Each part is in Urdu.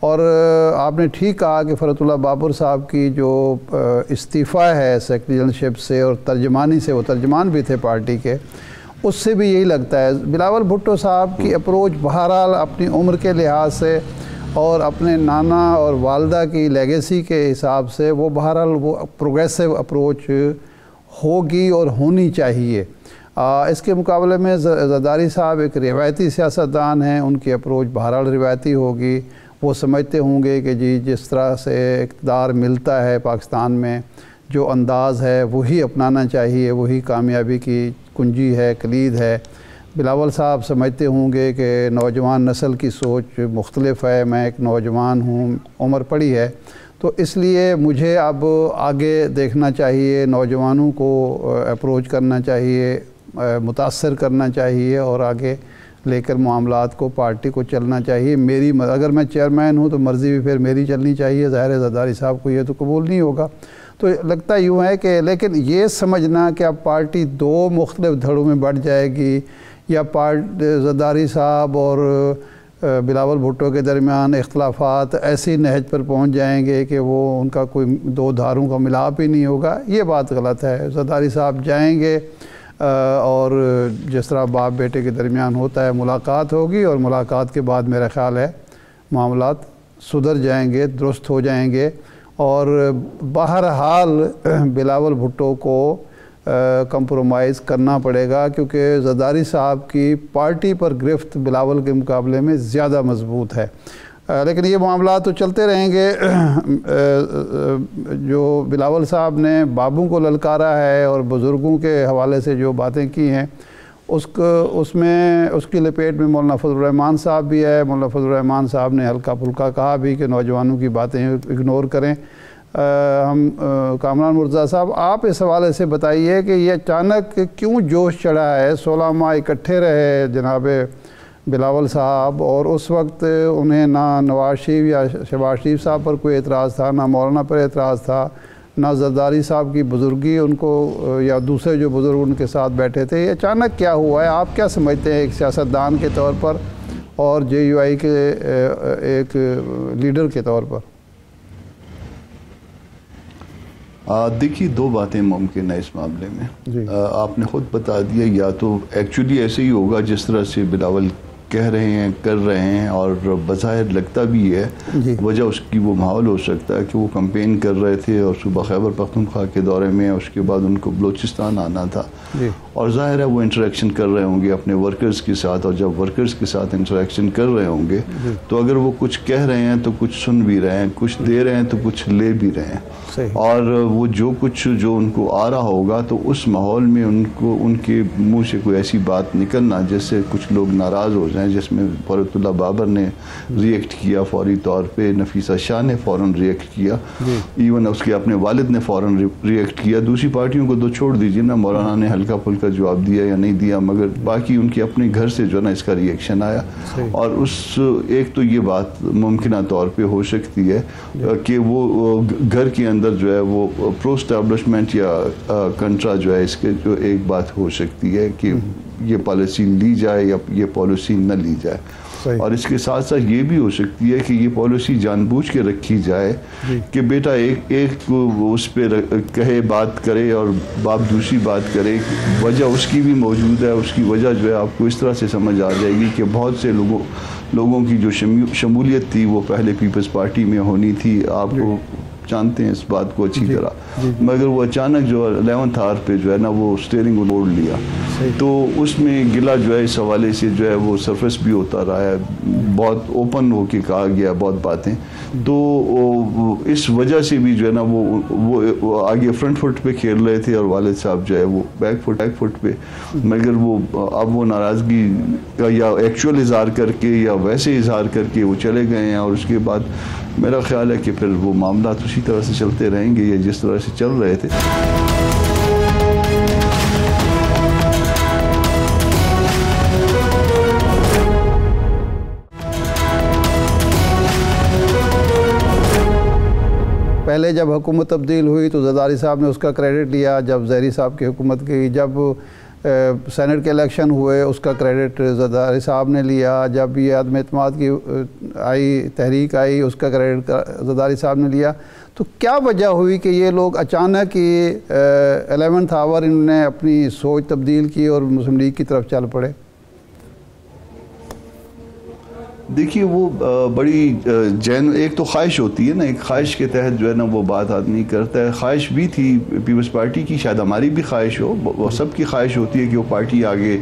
اور آپ نے ٹھیک کہا کہ فرحت اللہ بابر صاحب کی جو استعفیٰ ہے سیکرٹری جنرل شپ سے اور ترجمانی سے، وہ ترجمان بھی تھے پارٹی کے، اس سے بھی یہی لگتا ہے بلاول بھٹو صاحب کی اپروچ بہرحال اپنی عمر کے لحاظ سے اور اپنے نانا اور والدہ کی لیگیسی کے حساب سے وہ بہرحال وہ پروگریسو اپروچ ہوگی اور ہونی چاہیے۔ اس کے مقابلے میں زرداری صاحب ایک روایتی سیاستدان ہیں، ان کی اپروچ بہرحال روایتی ہوگی۔ وہ سمجھتے ہوں گے کہ جی جس طرح سے اقتدار ملتا ہے پاکستان میں، جو انداز ہے وہی اپنانا چاہیے، وہی کامیابی کی کنجی ہے، کلید ہے۔ بلاول صاحب سمجھتے ہوں گے کہ نوجوان نسل کی سوچ مختلف ہے، میں ایک نوجوان ہوں، عمر پڑی ہے، تو اس لیے مجھے اب آگے دیکھنا چاہیے، نوجوانوں کو اپروچ کرنا چاہیے، متاثر کرنا چاہیے اور آگے لے کر معاملات کو پارٹی کو چلنا چاہیے۔ اگر میں چیئرمین ہوں تو مرضی بھی پھر میری چلنی چاہیے، ظاہر ہے زرداری صاحب کو یہ تو قبول نہیں ہوگا۔ تو لگتا یوں ہے کہ لیکن یہ سمجھنا کہ اب پارٹی دو مختلف دھڑوں میں بڑھ جائے گی یا زرداری صاحب اور بلاول بھٹو کے درمیان اختلافات ایسی نہج پر پہنچ جائیں گے کہ وہ ان کا کوئی دو دھاروں کا ملاپ ہی نہیں ہوگا، یہ بات غلط ہے۔ زرداری صاحب جائیں گے اور جس طرح باپ بیٹے کے درمیان ہوتا ہے ملاقات ہوگی، اور ملاقات کے بعد میرا خیال ہے معاملات سدھر جائیں گے، درست ہو جائیں گے، اور بہرحال بلاول بھٹو کو کمپرومائز کرنا پڑے گا، کیونکہ زرداری صاحب کی پارٹی پر گرفت بلاول کے مقابلے میں زیادہ مضبوط ہے۔ لیکن یہ معاملات تو چلتے رہیں گے۔ جو بلاول صاحب نے بابوں کو للکارا ہے اور بزرگوں کے حوالے سے جو باتیں کی ہیں، اس کی لپیٹ میں مولانا فضل الرحمان صاحب بھی ہے۔ مولانا فضل الرحمان صاحب نے ہلکا پھلکا کہا بھی کہ نوجوانوں کی باتیں اگنور کریں۔ کامران مرتضیٰ صاحب، آپ اس حوالے سے بتائیے کہ یہ اچانک کیوں جوش چڑھا ہے؟ 16 ماہ اکٹھے رہے جناب بلاول صاحب، اور اس وقت انہیں نہ نواز شریف یا شہباز شریف صاحب پر کوئی اعتراض تھا، نہ مولانا پر اعتراض تھا، نہ زرداری صاحب کی بزرگی ان کو یا دوسرے جو بزرگ ان کے ساتھ بیٹھے تھے۔ یہ اچانک کیا ہوا ہے؟ آپ کیا سمجھتے ہیں ایک سیاستدان کے طور پر اور JUI کے ایک لیڈر کے طور پر؟ دیکھیے، دو باتیں ممکن ہیں اس معاملے میں۔ آپ نے خود بتا دیا، یا تو ایکچولی ایسے ہی ہوگا جس طرح سے بلاول کہہ رہے ہیں، کر رہے ہیں، اور بظاہر لگتا بھی ہے۔ وجہ اس کی وہ ماحول ہو سکتا ہے کہ وہ کمپین کر رہے تھے اور صوبہ خیبر پختونخوا کے دورے میں، اس کے بعد ان کو بلوچستان آنا تھا، اور ظاہر ہے وہ انٹریکشن کر رہے ہوں گے اپنے ورکرز کے ساتھ، اور جب ورکرز کے ساتھ انٹریکشن کر رہے ہوں گے تو اگر وہ کچھ کہہ رہے ہیں تو کچھ سن بھی رہے ہیں، کچھ دے رہے ہیں تو کچھ لے بھی رہے ہیں، اور وہ جو کچھ جو ان کو آ رہا ہوگا تو اس ماحول میں ان کے منہ سے کوئی ایسی بات نکلنا جس سے کچھ لوگ ناراض ہو جائیں، جس میں فرحت اللہ بابر نے ریئیکٹ کیا فوری طور پہ، نفیسہ شاہ نے فوراً ریئیکٹ کیا، ایون اس کے اپنے والد نے فوراً ریئیکٹ کیا۔ دوسری پارٹیوں کو تو چھوڑ دیجیے نا، مولانا نے ہلکا پھلکا جواب دیا یا نہیں دیا، مگر باقی ان کے اپنے گھر سے جو ہے نا اس کا ریئیکشن آیا۔ اور ایک تو یہ بات ممکنہ طور پہ ہو سکتی ہے کہ وہ گھر کے اندر جو ہے وہ پرو اسٹیبلشمنٹ یا کنٹرا جو ہے اس کے جو ایک بات ہو سکتی ہے کہ یہ پالیسی لی جائے یا یہ پالیسی نہ لی جائے، اور اس کے ساتھ ساتھ یہ بھی ہو سکتی ہے کہ یہ پالیسی جان بوجھ کے رکھی جائے کہ بیٹا ایک اس پہ کہے بات کرے اور باپ دوسری بات کرے۔ وجہ اس کی بھی موجود ہے، اس کی وجہ جو ہے آپ کو اس طرح سے سمجھ آ جائے گی کہ بہت سے لوگوں کی جو شمولیت تھی وہ پہلے پیپلز پارٹی میں ہونی تھی، آپ کو جانتے ہیں اس بات کو اچھی طرح، مگر وہ اچانک جو 11th آور پہ جو ہے نا وہ اسٹیئرنگ کو موڑ لیا، تو اس میں گلہ جو ہے اس حوالے سے جو ہے وہ سرفس بھی ہوتا رہا ہے، بہت اوپن ہو کے کہا گیا بہت باتیں، تو اس وجہ سے بھی جو ہے نا وہ آگے فرنٹ فٹ پہ کھیل رہے تھے اور والد صاحب جو ہے وہ بیک فٹ پہ، مگر وہ اب وہ ناراضگی کا یا ایکچوئل اظہار کر کے یا ویسے اظہار کر کے وہ چلے گئے ہیں، اور اس کے بعد میرا خیال ہے کہ پھر وہ معاملات اسی طرح سے چلتے رہیں گے یا جس طرح سے چل رہے تھے۔ پہلے جب حکومت تبدیل ہوئی تو زرداری صاحب نے اس کا کریڈٹ لیا، جب زہری صاحب کی حکومت گئی، جب سینٹ کے الیکشن ہوئے اس کا کریڈٹ زرداری صاحب نے لیا، جب یہ عدم اعتماد کی تحریک آئی اس کا کریڈٹ زرداری صاحب نے لیا. تو کیا وجہ ہوئی کہ یہ لوگ اچانک 11th آور انہوں نے اپنی سوچ تبدیل کی اور مسلم لیگ کی طرف چل پڑے؟ دیکھیے وہ بڑی ایک تو خواہش ہوتی ہے نا، ایک خواہش کے تحت جو ہے نا وہ بات آدمی کرتا ہے. خواہش بھی تھی پیپلز پارٹی کی، شاید ہماری بھی خواہش ہو، وہ سب کی خواہش ہوتی ہے کہ وہ پارٹی آگے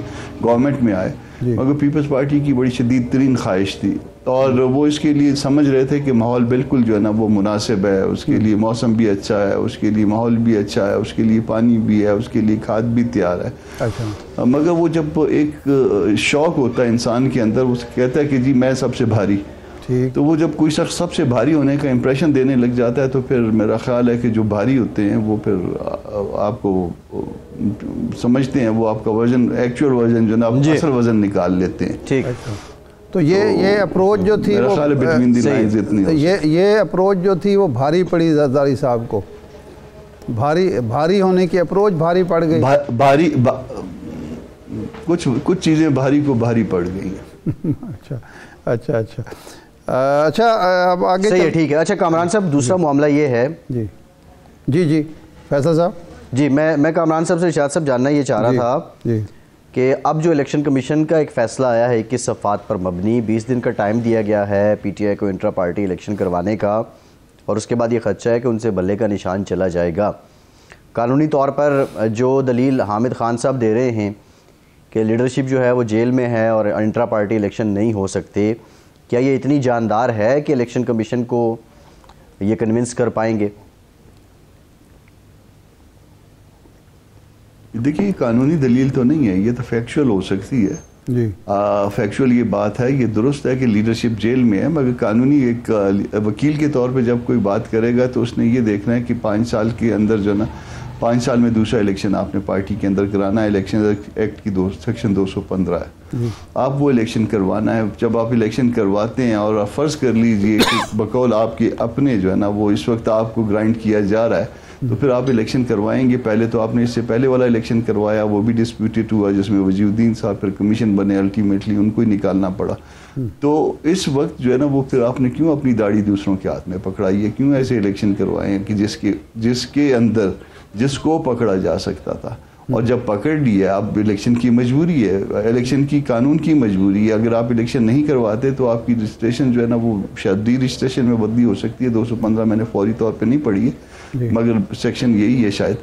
گورنمنٹ میں آئے، مگر پیپلز پارٹی کی بڑی شدید ترین خواہش تھی اور وہ اس کے لیے سمجھ رہے تھے کہ ماحول بالکل جو ہے نا وہ مناسب ہے، اس کے لیے موسم بھی اچھا ہے، اس کے لیے ماحول بھی اچھا ہے، اس کے لیے پانی بھی ہے، اس کے لیے کھاد بھی تیار ہے. مگر وہ جب ایک شوق ہوتا ہے انسان کے اندر، وہ کہتا ہے کہ جی میں سب سے بھاری، تو وہ جب کوئی شخص سب سے بھاری ہونے کا امپریشن دینے لگ جاتا ہے تو پھر میرا خیال ہے کہ جو بھاری ہوتے ہیں وہ پھر آپ کو سمجھتے ہیں، وہ آپ کا وزن، ایکچوئل وزن جو نا اصل وزن نکال لیتے ہیں. ٹھیک. تو یہ اپروچ جو تھی یہ اپروچ جو تھی وہ بھاری پڑی زرداری صاحب کو، بھاری ہونے کی اپروچ بھاری پڑ گئی. کچھ چیزیں بھاری کو بھاری پڑ گئی ہیں. اچھا اب آگے صحیح ہے. ٹھیک ہے. اچھا کامران صاحب، دوسرا معاملہ یہ ہے جی فیصل صاحب. جی میں کامران صاحب سے ارشاد صاحب جاننا یہ چاہ رہا تھا کہ اب جو الیکشن کمیشن کا ایک فیصلہ آیا ہے 21 صفحات پر مبنی، 20 دن کا ٹائم دیا گیا ہے پی ٹی آئی کو انٹرا پارٹی الیکشن کروانے کا، اور اس کے بعد یہ خدشہ ہے کہ ان سے بلے کا نشان چلا جائے گا. قانونی طور پر جو دلیل حامد خان صاحب دے رہے ہیں کہ لیڈرشپ جو ہے وہ جیل میں ہے اور انٹرا پارٹی الیکشن نہیں ہو سکتے، کیا یہ اتنی جاندار ہے کہ الیکشن کمیشن کو یہ کنونس کر پائیں گے؟ دیکھیے قانونی دلیل تو نہیں ہے، یہ تو فیکچول ہو سکتی ہے. فیکچول یہ بات ہے، یہ درست ہے کہ لیڈرشپ جیل میں ہے، مگر قانونی ایک وکیل کے طور پہ جب کوئی بات کرے گا تو اس نے یہ دیکھنا ہے کہ 5 سال کے اندر جو نا 5 سال میں دوسرا الیکشن آپ نے پارٹی کے اندر کرانا ہے. الیکشن ایکٹ کی سیکشن 215 ہے، آپ وہ الیکشن کروانا ہے. جب آپ الیکشن کرواتے ہیں اور آپ فرض کر لیجئے کہ بقول آپ کے اپنے جو ہے نا وہ اس وقت آپ کو گرائنڈ کیا جا رہا ہے، تو پھر آپ الیکشن کروائیں گے. پہلے تو آپ نے اس سے پہلے والا الیکشن کروایا، وہ بھی ڈسپیوٹیڈ ہوا جس میں وجیہ الدین صاحب پھر کمیشن بنے، الٹیمیٹلی ان کو ہی نکالنا پڑا. تو اس وقت جو ہے نا وہ پھر آپ نے کیوں اپنی داڑھی دوسروں کے ہاتھ میں پکڑائی ہے، کیوں ایسے الیکشن کروائے ہیں کہ جس کے اندر جس کو پکڑا جا سکتا تھا، اور جب پکڑ لیا اب الیکشن کی مجبوری ہے، الیکشن کی قانون کی مجبوری ہے. اگر آپ الیکشن نہیں کرواتے تو آپ کی رجسٹریشن جو ہے نا وہ شاید رجسٹریشن میں بدلی ہو سکتی ہے. 215 میں نے فوری طور پہ نہیں پڑھی ہے مگر سیکشن یہی ہے شاید،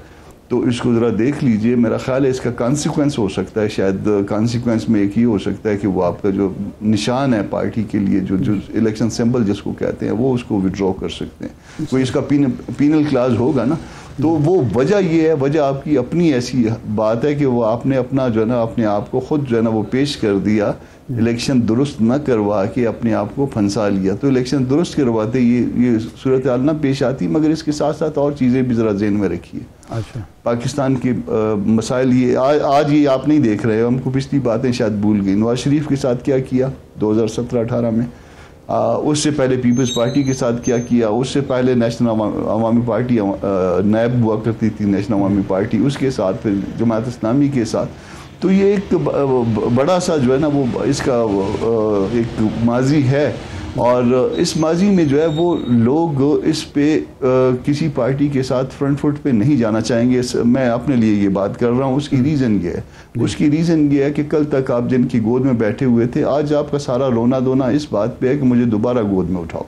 تو اس کو ذرا دیکھ لیجئے. میرا خیال ہے اس کا کانسیکوینس ہو سکتا ہے، شاید کانسیکوینس میں ایک ہی ہو سکتا ہے کہ وہ آپ کا جو نشان ہے پارٹی کے لیے، جو الیکشن سمبل جس کو کہتے ہیں، وہ اس کو وڈرا کر سکتے ہیں. کوئی اس کا پینل کلاز ہوگا نا، تو وہ وجہ یہ ہے، وجہ آپ کی اپنی ایسی بات ہے کہ وہ آپ نے اپنا جو ہے نا اپنے آپ کو خود جو ہے نا وہ پیش کر دیا، الیکشن درست نہ کروا کے اپنے آپ کو پھنسا لیا. تو الیکشن درست کرواتے یہ صورتحال نہ پیش آتی. مگر اس کے ساتھ ساتھ اور چیزیں بھی ذرا ذہن میں رکھیے. پاکستان کے مسائل یہ آج یہ آپ نہیں دیکھ رہے، ہم کو پچھلی باتیں شاید بھول گئی. نواز شریف کے ساتھ کیا کیا 2017-18 میں، اس سے پہلے پیپلز پارٹی کے ساتھ کیا کیا، اس سے پہلے نیشنل عوامی پارٹی نیب ہوا کرتی تھی، نیشنل عوامی پارٹی، اس کے ساتھ پھر جماعت اسلامی کے ساتھ. تو یہ ایک بڑا سا جو ہے نا وہ اس کا ایک ماضی ہے، اور اس ماضی میں جو ہے وہ لوگ اس پہ کسی پارٹی کے ساتھ فرنٹ فٹ پہ نہیں جانا چاہیں گے. میں اپنے لیے یہ بات کر رہا ہوں. اس کی ریزن یہ ہے کہ کل تک آپ جن کی گود میں بیٹھے ہوئے تھے، آج آپ کا سارا رونا دھونا اس بات پہ ہے کہ مجھے دوبارہ گود میں اٹھاؤ.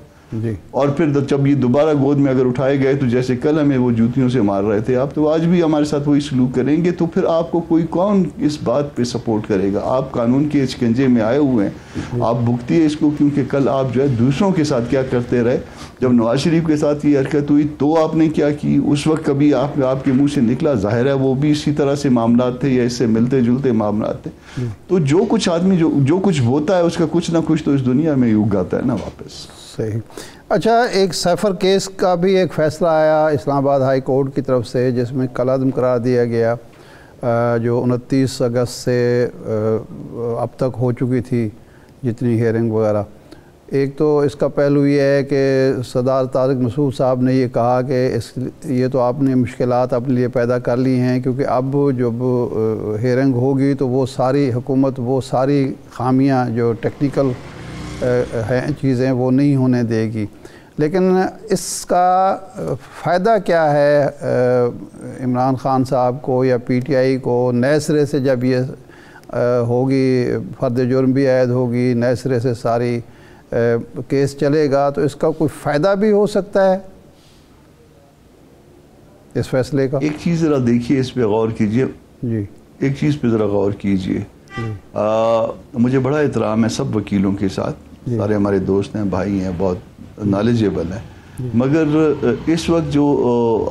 اور پھر جب یہ دوبارہ گود میں اگر اٹھائے گئے تو جیسے کل ہمیں وہ جوتیوں سے مار رہے تھے آپ، تو آج بھی ہمارے ساتھ وہی سلوک کریں گے. تو پھر آپ کو کون اس بات پہ سپورٹ کرے گا؟ آپ قانون کے شکنجے میں آئے ہوئے ہیں، آپ بھگتیے اس کو، کیونکہ کل آپ جو ہے دوسروں کے ساتھ کیا کرتے رہے. جب نواز شریف کے ساتھ یہ حرکت ہوئی تو آپ نے کیا کی؟ اس وقت کبھی آپ کے منہ سے نکلا؟ ظاہر ہے وہ بھی اسی طرح سے معاملات تھے یا اس سے ملتے جلتے معاملات تھے. تو جو کچھ آدمی جو کچھ ہوتا ہے اس کا کچھ نہ کچھ تو اس دنیا میں اگ آتا ہے نا واپس. صحیح. اچھا، ایک سیفر کیس کا بھی ایک فیصلہ آیا اسلام آباد ہائی کورٹ کی طرف سے، جس میں کالعدم قرار دیا گیا، جو 29 اگست سے اب تک ہو چکی تھی جتنی ہیئرنگ وغیرہ. ایک تو اس کا پہلو یہ ہے کہ صدر طارق مسعود صاحب نے یہ کہا کہ یہ تو آپ نے مشکلات اپنے لیے پیدا کر لی ہیں، کیونکہ اب جب ہیرنگ ہوگی تو وہ ساری حکومت وہ ساری خامیاں جو ٹیکنیکل ہیں چیزیں وہ نہیں ہونے دے گی. لیکن اس کا فائدہ کیا ہے عمران خان صاحب کو یا پی ٹی آئی کو نئے سرے سے جب یہ ہوگی فرد جرم بھی عائد ہوگی، نئے سرے سے ساری کیس چلے گا، تو اس کا کوئی فائدہ بھی ہو سکتا ہے اس فیصلے کا؟ ایک چیز ذرا دیکھیے، اس پہ غور کیجئے. جی ایک چیز پہ ذرا غور کیجئے. مجھے بڑا احترام ہے سب وکیلوں کے ساتھ، سارے ہمارے دوست ہیں، بھائی ہیں، بہت نالجیبل ہیں، مگر اس وقت جو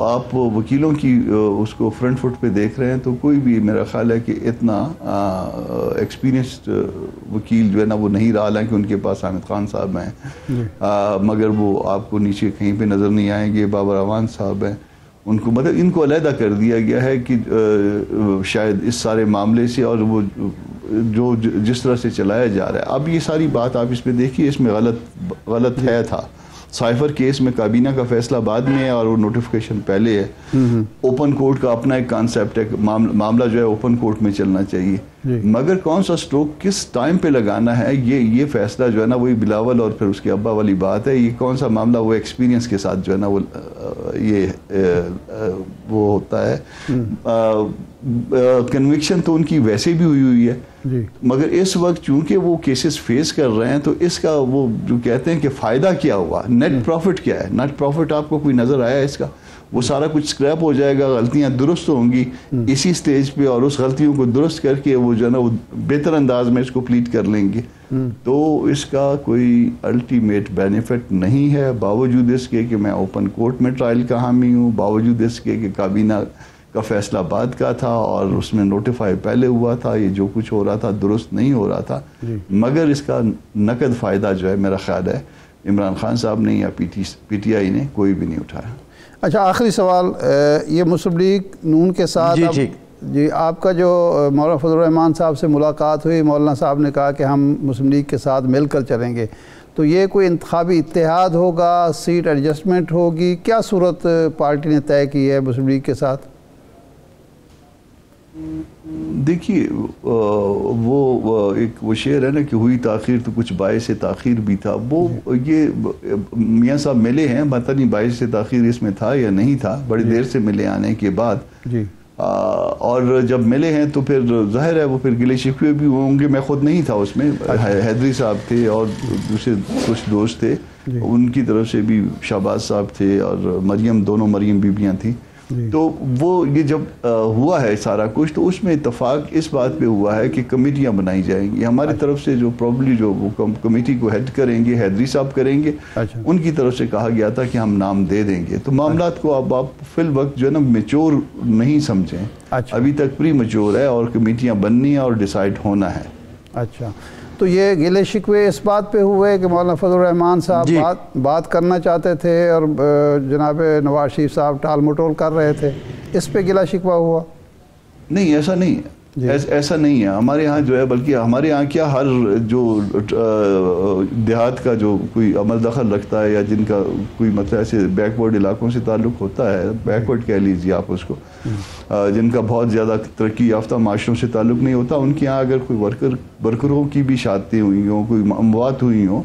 آپ وکیلوں کی اس کو فرنٹ فٹ پہ دیکھ رہے ہیں تو کوئی بھی میرا خیال ہے کہ اتنا ایکسپیرینسڈ وکیل جو ہے نا وہ نہیں رہا، حالانکہ ان کے پاس حامد خان صاحب ہیں، مگر وہ آپ کو نیچے کہیں پہ نظر نہیں آئیں گے. بابر اعوان صاحب ہیں، ان کو مطلب ان کو علیحدہ کر دیا گیا ہے کہ شاید اس سارے معاملے سے، اور وہ جو جس طرح سے چلایا جا رہا ہے. اب یہ ساری بات آپ اس پہ دیکھیے، اس میں غلط ہے تھا. سائفر کیس میں کابینہ کا فیصلہ بعد میں ہے اور وہ نوٹیفیکیشن پہلے ہے. اوپن کورٹ کا اپنا ایک کانسیپٹ ہے، معاملہ جو ہے اوپن کورٹ میں چلنا چاہیے، مگر کون سا سٹروک کس ٹائم پہ لگانا ہے یہ فیصلہ جو ہے نا وہی بلاول اور پھر اس کے ابا والی بات ہے. یہ کون سا معاملہ وہ ایکسپیرینس کے ساتھ جو ہے نا وہ ہوتا ہے. کنوکشن تو ان کی ویسے بھی ہوئی ہے، مگر اس وقت چونکہ وہ کیسز فیس کر رہے ہیں تو اس کا وہ جو کہتے ہیں کہ فائدہ کیا ہوا، نیٹ پروفٹ کیا ہے. نیٹ پروفٹ آپ کو کوئی نظر آیا اس کا؟ وہ سارا کچھ سکریپ ہو جائے گا، غلطیاں درست ہوں گی اسی سٹیج پہ، اور اس غلطیوں کو درست کر کے وہ جو ہے نا وہ بہتر انداز میں اس کو پلیٹ کر لیں گے. تو اس کا کوئی الٹیمیٹ بینیفٹ نہیں ہے، باوجود اس کے کہ میں اوپن کورٹ میں ٹرائل کا حامی ہوں، باوجود اس کے کہ کابینہ کا فیصلہ بعد کا تھا اور اس میں نوٹیفائی پہلے ہوا تھا. یہ جو کچھ ہو رہا تھا درست نہیں ہو رہا تھا، مگر اس کا نقد فائدہ جو ہے میرا خیال ہے عمران خان صاحب نے یا پی ٹی آئی نے کوئی بھی نہیں اٹھایا. اچھا، آخری سوال، یہ مسلم لیگ نون کے ساتھ جی آپ کا جو مولانا فضل الرحمان صاحب سے ملاقات ہوئی، مولانا صاحب نے کہا کہ ہم مسلم لیگ کے ساتھ مل کر چلیں گے، تو یہ کوئی انتخابی اتحاد ہوگا، سیٹ ایڈجسٹمنٹ ہوگی، کیا صورت پارٹی نے طے کی ہے مسلم لیگ کے ساتھ؟ دیکھیے وہ ایک وہ شعر ہے نا کہ ہوئی تاخیر تو کچھ باعث تاخیر بھی تھا. وہ یہ میاں صاحب ملے ہیں، پتہ نہیں باعث تاخیر اس میں تھا یا نہیں تھا، بڑی دیر سے ملے آنے کے بعد. اور جب ملے ہیں تو پھر ظاہر ہے وہ پھر گلے شکوے بھی ہوں گے. میں خود نہیں تھا اس میں، حیدری صاحب تھے اور دوسرے کچھ دوست تھے، ان کی طرف سے بھی شہباز صاحب تھے اور مریم، دونوں مریم بیبیاں تھیں. تو وہ یہ جب ہوا ہے سارا کچھ تو اس میں اتفاق اس بات پہ ہوا ہے کہ کمیٹیاں بنائی جائیں گی. ہماری طرف سے جو پروبلی جو وہ کمیٹی کو ہیڈ کریں گے حیدری صاحب کریں گے، ان کی طرف سے کہا گیا تھا کہ ہم نام دے دیں گے. تو معاملات کو اب آپ فی الوقت جو ہے نا میچور نہیں سمجھیں، ابھی تک پری میچور ہے اور کمیٹیاں بننی ہیں اور ڈیسائیڈ ہونا ہے. اچھا، تو یہ گلے شکوے اس بات پہ ہوئے کہ مولانا فضل الرحمان صاحب بات کرنا چاہتے تھے اور جناب نواز شریف صاحب ٹال مٹول کر رہے تھے، اس پہ گلہ شکوہ ہوا؟ نہیں، ایسا نہیں ہے، ایسا نہیں ہے. ہمارے ہاں جو ہے، بلکہ ہمارے ہاں کیا ہر جو دیہات کا جو کوئی عمل دخل رکھتا ہے یا جن کا کوئی مطلب ایسے بیک ورڈ علاقوں سے تعلق ہوتا ہے، بیک ورڈ کہہ لیجیے آپ اس کو، جن کا بہت زیادہ ترقی یافتہ معاشروں سے تعلق نہیں ہوتا، ان کے ہاں اگر کوئی ورکروں کی بھی شادتیں ہوئی ہوں، کوئی اموات ہوئی ہوں،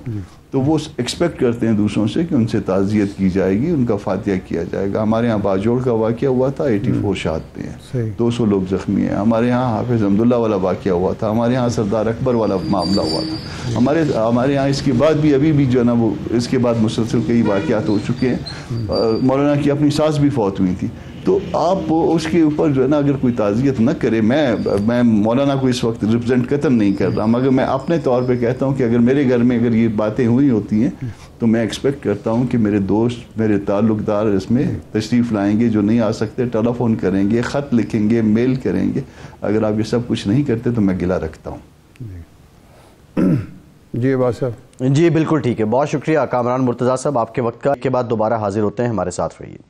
تو وہ ایکسپیکٹ کرتے ہیں دوسروں سے کہ ان سے تعزیت کی جائے گی، ان کا فاتحہ کیا جائے گا. ہمارے ہاں باجوڑ کا واقعہ ہوا تھا، 84 شہادتیں ہیں، 200 لوگ زخمی ہیں. ہمارے ہاں حافظ حمداللہ والا واقعہ ہوا تھا، ہمارے ہاں سردار اکبر والا معاملہ ہوا تھا. ہمارے ہاں اس کے بعد بھی ابھی بھی جو ہے نا وہ اس کے بعد مسلسل کئی واقعات ہو چکے ہیں. مولانا کی اپنی ساس بھی فوت ہوئی تھی. تو آپ اس کے اوپر جو ہے نا اگر کوئی تعزیت نہ کرے، میں مولانا کو اس وقت ریپرزینٹ قطن نہیں کر رہا، مگر میں اپنے طور پہ کہتا ہوں کہ اگر میرے گھر میں اگر یہ باتیں ہوئی ہوتی ہیں تو میں ایکسپیکٹ کرتا ہوں کہ میرے دوست، میرے تعلق دار اس میں تشریف لائیں گے. جو نہیں آ سکتے ٹیلی فون کریں گے، خط لکھیں گے، میل کریں گے. اگر آپ یہ سب کچھ نہیں کرتے تو میں گلہ رکھتا ہوں. جی بات صاحب، جی بالکل ٹھیک ہے، بہت شکریہ کامران مرتضیٰ صاحب آپ کے وقت کا. کے بعد دوبارہ حاضر ہوتے ہیں، ہمارے ساتھ رہیے.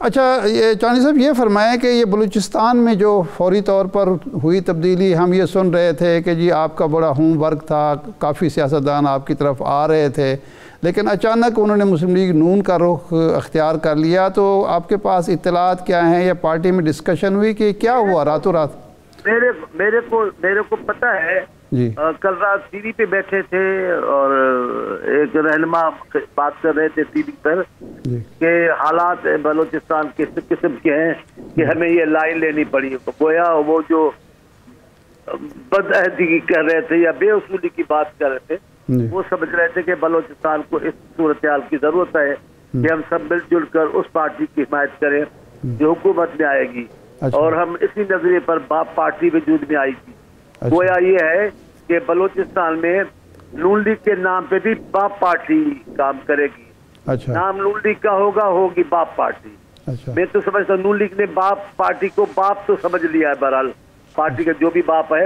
اچھا یہ چانی صاحب یہ فرمائیں کہ یہ بلوچستان میں جو فوری طور پر ہوئی تبدیلی، ہم یہ سن رہے تھے کہ جی آپ کا بڑا ہوم ورک تھا، کافی سیاستدان آپ کی طرف آ رہے تھے، لیکن اچانک انہوں نے مسلم لیگ نون کا رخ اختیار کر لیا، تو آپ کے پاس اطلاعات کیا ہیں یا پارٹی میں ڈسکشن ہوئی کہ کیا ہوا راتوں رات؟ میرے کو پتہ ہے جی کل رات ٹی وی پہ بیٹھے تھے اور ایک رہنما بات کر رہے تھے ٹی وی پر جی کہ حالات بلوچستان کس قسم کے ہیں کہ ہمیں یہ لائن لینی پڑی. گویا وہ جو بدعہدی کر رہے تھے یا بے اصولی کی بات کر رہے تھے، جی وہ سمجھ رہے تھے کہ بلوچستان کو اس صورتحال کی ضرورت ہے کہ ہم سب مل جل کر اس پارٹی کی حمایت کریں جو حکومت میں آئے گی، اچھا اور ہم اسی نظریے پر باپ پارٹی وجود میں آئی تھی. اچھا گویا یہ ہے کہ بلوچستان میں نون لیگ کے نام پہ بھی باپ پارٹی کام کرے گی. اچھا نام نون لیگ کا ہوگی باپ پارٹی. اچھا میں تو سمجھتا ہوں نون لیگ نے باپ پارٹی کو باپ تو سمجھ لیا ہے، بہرحال پارٹی کا جو بھی باپ ہے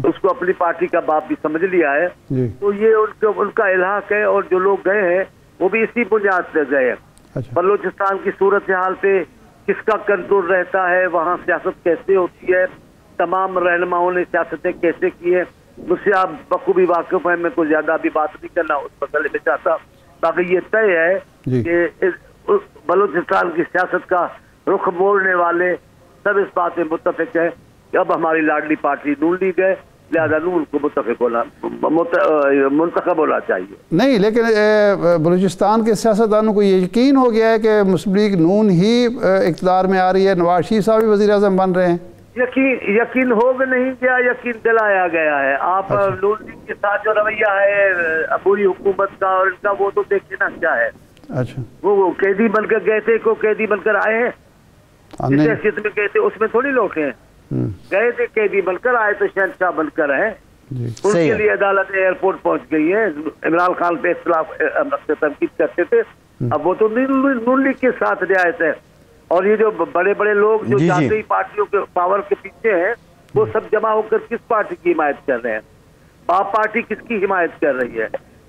اس کو اپنی پارٹی کا باپ بھی سمجھ لیا ہے. جی تو یہ ان کا الحاق ہے، اور جو لوگ گئے ہیں وہ بھی اسی بنیاد پہ گئے ہیں. اچھا بلوچستان کی صورتحال پہ کس کا کنٹرول رہتا ہے، وہاں سیاست کیسے ہوتی ہے، تمام رہنماؤں نے سیاستیں کیسے کی ہیں، مجھ سے آپ بخوبی واقف ہیں. میں کوئی زیادہ ابھی بات نہیں کرنا اس مسئلے میں چاہتا. باقی یہ طے ہے جی کہ بلوچستان کی سیاست کا رخ موڑنے والے سب اس بات میں متفق ہیں کہ اب ہماری لاڈلی پارٹی نون لیگ ہے، لہذا نون کو منتخب ہونا چاہیے. نہیں، لیکن بلوچستان کے سیاستدانوں کو یہ یقین ہو گیا ہے کہ مسلم لیگ نون ہی اقتدار میں آ رہی ہے، نواز شریف صاحب بھی وزیر اعظم بن رہے ہیں. یقین ہوگا نہیں کیا، یقین دلایا گیا ہے. آپ نون لیگ کے ساتھ جو رویہ ہے عبوری حکومت کا اور ان کا، وہ تو دیکھیں نا کیا ہے. اچھا وہ قیدی بن کر گئے تھے، کو قیدی بن کر آئے ہیں، جس حیثیت میں گئے تھے اس میں تھوڑی لوٹے ہیں. گئے تھے قیدی بن کر، آئے تو شہنشاہ بن کر ہیں. ان کے لیے عدالت ایئرپورٹ پہنچ گئی ہے. عمران خان پہ اختلاف تنقید کرتے تھے، اب وہ تو نون لیگ کے ساتھ رعایت ہے. اور یہ جو بڑے بڑے لوگ جو جاتی پارٹیوں کے پاور کے پیچھے ہیں، وہ سب جمع ہو کر کس پارٹی کی حمایت کر رہے ہیں؟ باپ پارٹی کس کی حمایت کر رہی ہے؟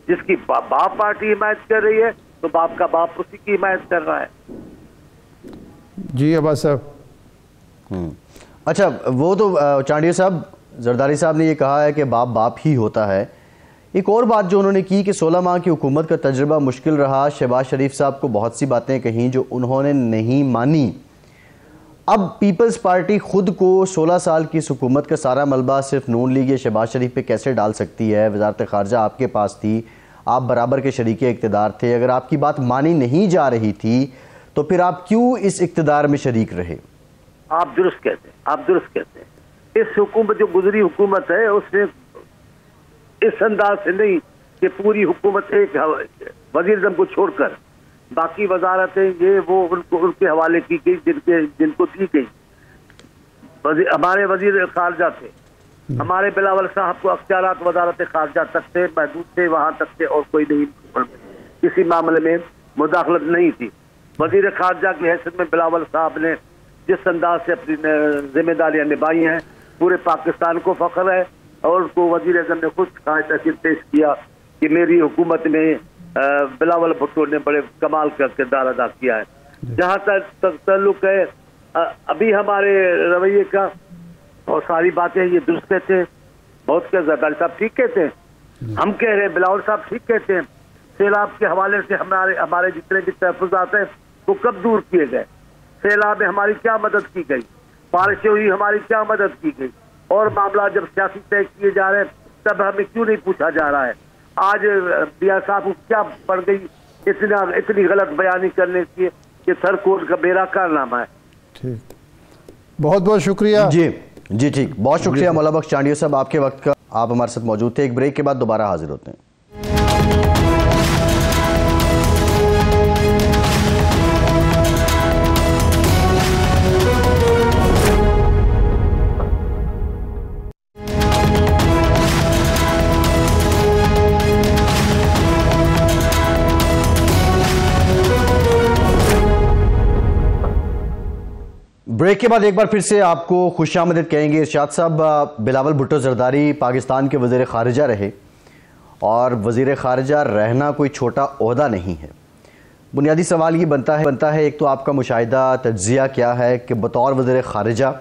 جس کی باپ پارٹی حمایت کر رہی ہے تو باپ کا باپ اسی کی حمایت کر رہا ہے. جی عباس صاحب. اچھا، وہ تو چانڈیا صاحب، زرداری صاحب نے یہ کہا ہے کہ باپ ہی ہوتا ہے. ایک اور بات جو انہوں نے کی کہ 16 ماہ کی حکومت کا تجربہ مشکل رہا. شہباز شریف صاحب کو بہت سی باتیں کہیں جو انہوں نے نہیں مانی. اب پیپلز پارٹی خود کو 16 سال کی اس حکومت کا سارا ملبہ صرف نون لیگ یا شہباز شریف پہ کیسے ڈال سکتی ہے؟ وزارت خارجہ آپ کے پاس تھی، آپ برابر کے شریک اقتدار تھے. اگر آپ کی بات مانی نہیں جا رہی تھی تو پھر آپ کیوں اس اقتدار میں شریک رہے؟ آپ درست کہتے ہیں. اس حکومت جو گزری حکومت ہے اس نے اس انداز سے نہیں کہ پوری حکومت ایک وزیر اعظم کو چھوڑ کر باقی وزارتیں یہ وہ ان کے حوالے کی گئی جن کو دی گئی. ہمارے وزیر خارجہ تھے، ہمارے بلاول صاحب کو اختیارات وزارت خارجہ تک تھے، محدود تھے، وہاں تک تھے، اور کوئی نہیں، کسی معاملے میں مداخلت نہیں تھی. وزیر خارجہ کی حیثیت میں بلاول صاحب نے جس انداز سے اپنی ذمہ داریاں نبھائی ہیں پورے پاکستان کو فخر ہے. اور ان کو وزیر اعظم نے خود تحقیق پیش کیا کہ میری حکومت میں بلاول بھٹو نے بڑے کمال کا کردار ادا کیا ہے. جہاں تک تعلق ہے ابھی ہمارے رویے کا، اور ساری باتیں یہ درست کہتے ہیں، بہت کیا زرداری صاحب ٹھیک کہتے ہیں، ہم کہہ رہے ہیں، بلاول صاحب ٹھیک کہتے ہیں. سیلاب کے حوالے سے ہمارے جتنے بھی تحفظات ہیں وہ کب دور کیے گئے؟ سیلاب میں ہماری کیا مدد کی گئی؟ بارشیں ہوئی ہماری کیا مدد کی گئی؟ اور معاملات جب سیاسی طے کیے جا رہے ہیں تب ہمیں کیوں نہیں پوچھا جا رہا ہے؟ آج بیا صاحب کو کیا پڑ گئی اتنی غلط بیانی کرنے کی کہ تھر کورٹ کا میرا کارنامہ ہے. ٹھیک، بہت بہت شکریہ. جی ٹھیک، بہت شکریہ مولا بخش چانڈیا صاحب آپ کے وقت کا. آپ ہمارے ساتھ موجود تھے. ایک بریک کے بعد دوبارہ حاضر ہوتے ہیں. بریک کے بعد ایک بار پھر سے آپ کو خوش آمدید کہیں گے. ارشاد صاحب، بلاول بھٹو زرداری پاکستان کے وزیر خارجہ رہے، اور وزیر خارجہ رہنا کوئی چھوٹا عہدہ نہیں ہے. بنیادی سوال یہ بنتا ہے ایک تو آپ کا مشاہدہ تجزیہ کیا ہے کہ بطور وزیر خارجہ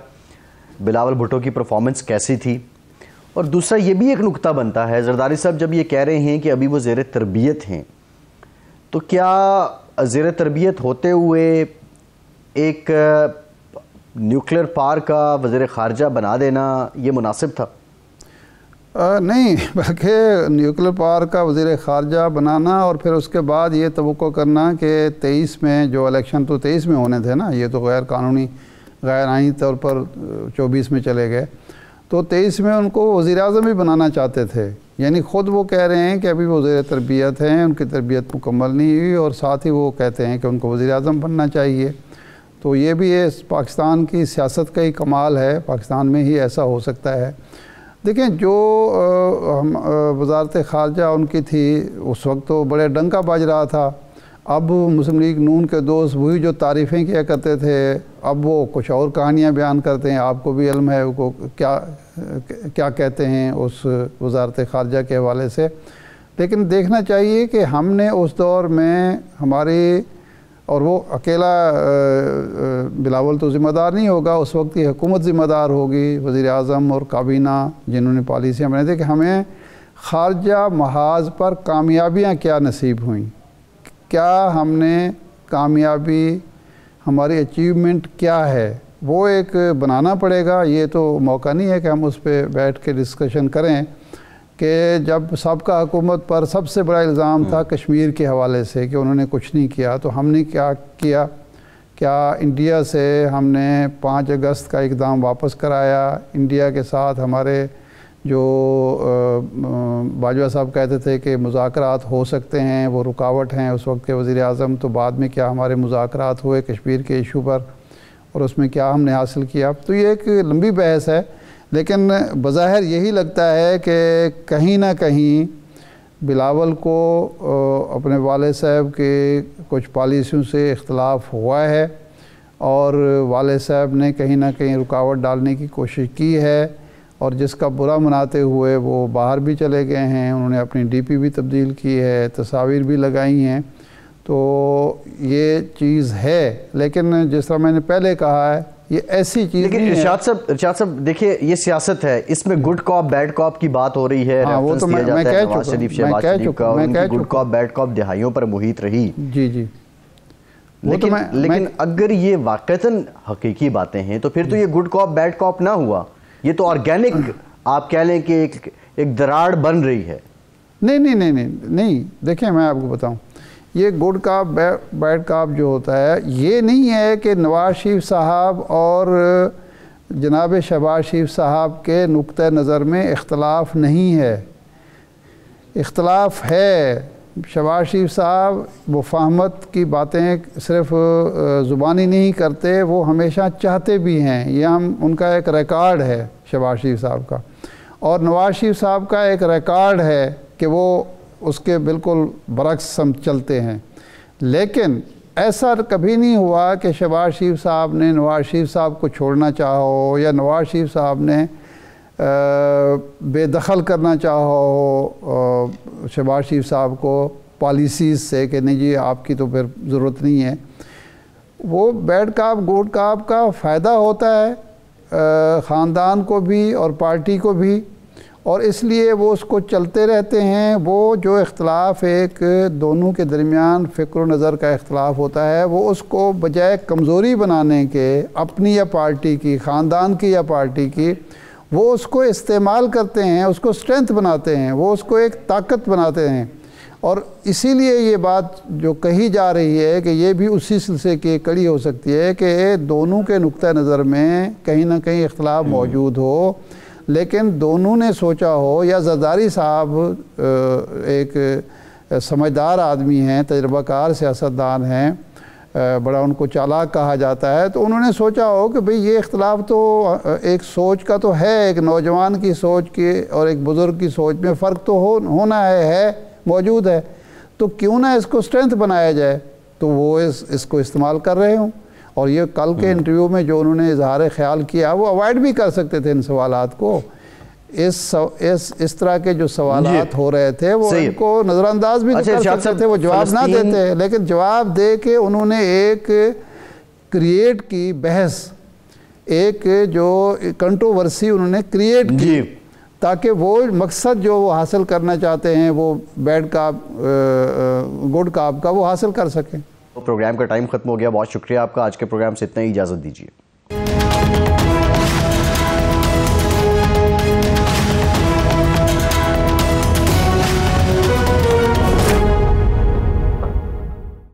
بلاول بھٹو کی پرفارمنس کیسی تھی، اور دوسرا یہ بھی ایک نکتہ بنتا ہے زرداری صاحب جب یہ کہہ رہے ہیں کہ ابھی وہ زیر تربیت ہیں، تو کیا زیر تربیت ہوتے ہوئے ایک نیوکلیر پار کا وزیر خارجہ بنا دینا یہ مناسب تھا؟ نہیں، بلکہ نیوکلیر پاور کا وزیر خارجہ بنانا اور پھر اس کے بعد یہ توقع کرنا کہ 23 میں جو الیکشن تو 23 میں ہونے تھے نا، یہ تو غیر قانونی غیر آئینی طور پر 24 میں چلے گئے، تو 23 میں ان کو وزیر اعظم بھی بنانا چاہتے تھے. یعنی خود وہ کہہ رہے ہیں کہ ابھی وہ وزیر تربیت ہیں، ان کی تربیت مکمل نہیں ہوئی، اور ساتھ ہی وہ کہتے ہیں کہ ان کو وزیر اعظم بننا چاہیے. تو یہ بھی پاکستان کی سیاست کا ہی کمال ہے، پاکستان میں ہی ایسا ہو سکتا ہے. دیکھیں، جو وزارت خارجہ ان کی تھی اس وقت تو بڑے ڈنکا بج رہا تھا. اب مسلم لیگ نون کے دوست وہی جو تعریفیں کیا کرتے تھے، اب وہ کچھ اور کہانیاں بیان کرتے ہیں. آپ کو بھی علم ہے وہ کیا کہتے ہیں اس وزارت خارجہ کے حوالے سے. لیکن دیکھنا چاہیے کہ ہم نے اس دور میں ہماری، اور وہ اکیلا بلاول تو ذمہ دار نہیں ہوگا، اس وقت کی حکومت ذمہ دار ہوگی، وزیر اعظم اور کابینہ جنہوں نے پالیسیاں بنائی تھیں، کہ ہمیں خارجہ محاذ پر کامیابیاں کیا نصیب ہوئیں، کیا ہم نے کامیابی، ہماری اچیومنٹ کیا ہے، وہ ایک بنانا پڑے گا. یہ تو موقع نہیں ہے کہ ہم اس پہ بیٹھ کے ڈسکشن کریں کہ جب سابقہ حکومت پر سب سے بڑا الزام تھا کشمیر کے حوالے سے کہ انہوں نے کچھ نہیں کیا، تو ہم نے کیا کیا؟ کیا انڈیا سے ہم نے 5 اگست کا اقدام واپس کرایا؟ انڈیا کے ساتھ ہمارے جو باجوہ صاحب کہتے تھے کہ مذاکرات ہو سکتے ہیں، وہ رکاوٹ ہیں اس وقت کے وزیر اعظم، تو بعد میں کیا ہمارے مذاکرات ہوئے کشمیر کے ایشو پر، اور اس میں کیا ہم نے حاصل کیا؟ تو یہ ایک لمبی بحث ہے، لیکن بظاہر یہی لگتا ہے کہ کہیں نہ کہیں بلاول کو اپنے والد صاحب کے کچھ پالیسیوں سے اختلاف ہوا ہے، اور والد صاحب نے کہیں نہ کہیں رکاوٹ ڈالنے کی کوشش کی ہے، اور جس کا برا مناتے ہوئے وہ باہر بھی چلے گئے ہیں. انہوں نے اپنی ڈی پی بھی تبدیل کی ہے، تصاویر بھی لگائی ہیں. تو یہ چیز ہے، لیکن جس طرح میں نے پہلے کہا ہے یہ ایسی چیز نہیں ہے. ارشاد صاحب دیکھیے، یہ سیاست ہے، اس میں گڈ کاپ بیڈ کاپ کی بات ہو رہی ہے. وہ تو میں کہہ چکا، گڈ کاپ بیڈ کاپ دہائیوں پر محیط رہی. جی لیکن اگر یہ واقعتاً حقیقی باتیں ہیں تو پھر تو یہ گڈ کاپ بیڈ کاپ نہ ہوا، یہ تو آرگینک آپ کہہ لیں کہ ایک دراڑ بن رہی ہے. نہیں، دیکھیں میں آپ کو بتاؤں، یہ گڈ کاپ بیڈ کاپ جو ہوتا ہے، یہ نہیں ہے کہ نواز شریف صاحب اور جناب شہباز شریف صاحب کے نقطہ نظر میں اختلاف نہیں ہے. اختلاف ہے. شہباز شریف صاحب مفاہمت کی باتیں صرف زبانی نہیں کرتے، وہ ہمیشہ چاہتے بھی ہیں. یہ ان کا ایک ریکارڈ ہے شہباز شریف صاحب کا، اور نواز شریف صاحب کا ایک ریکارڈ ہے کہ وہ اس کے بالکل برعکس چلتے ہیں. لیکن ایسا کبھی نہیں ہوا کہ شہباز شریف صاحب نے نواز شریف صاحب کو چھوڑنا چاہو، یا نواز شریف صاحب نے بے دخل کرنا چاہو شہباز شریف صاحب کو پالیسیز سے کہ نہیں جی آپ کی تو پھر ضرورت نہیں ہے. وہ بیڈ کاپ گڈ کاپ کا فائدہ ہوتا ہے خاندان کو بھی اور پارٹی کو بھی، اور اس لیے وہ اس کو چلتے رہتے ہیں. وہ جو اختلاف ایک دونوں کے درمیان فکر و نظر کا اختلاف ہوتا ہے، وہ اس کو بجائے کمزوری بنانے کے، اپنی یا پارٹی کی، خاندان کی یا پارٹی کی، وہ اس کو استعمال کرتے ہیں، اس کو سٹرینتھ بناتے ہیں، وہ اس کو ایک طاقت بناتے ہیں. اور اسی لیے یہ بات جو کہی جا رہی ہے کہ یہ بھی اسی سلسلے کی کڑی ہو سکتی ہے کہ دونوں کے نقطہ نظر میں کہیں نہ کہیں اختلاف موجود ہو، لیکن دونوں نے سوچا ہو، یا زرداری صاحب ایک سمجھدار آدمی ہیں، تجربہ کار سیاستدان ہیں، بڑا ان کو چالاک کہا جاتا ہے، تو انہوں نے سوچا ہو کہ بھئی یہ اختلاف تو ایک سوچ کا تو ہے، ایک نوجوان کی سوچ کی اور ایک بزرگ کی سوچ میں فرق تو ہونا ہے موجود ہے، تو کیوں نہ اس کو سٹرینتھ بنایا جائے. تو وہ اس کو استعمال کر رہے ہوں. اور یہ کل کے انٹرویو میں جو انہوں نے اظہار خیال کیا، وہ اوائڈ بھی کر سکتے تھے ان سوالات کو. اس طرح کے جو سوالات ہو رہے تھے وہ ان کو نظر انداز بھی کر سکتے تھے، وہ جواب نہ دیتے، لیکن جواب دے کے انہوں نے ایک کریٹ کی بحث، ایک جو کنٹروورسی انہوں نے کریٹ کی تاکہ وہ مقصد جو وہ حاصل کرنا چاہتے ہیں، وہ بیڈ کاپ گڈ کاپ کا، وہ حاصل کر سکیں۔ پروگرام کا ٹائم ختم ہو گیا، بہت شکریہ آپ کا، آج کے پروگرام سے اتنا ہی، اجازت دیجیے۔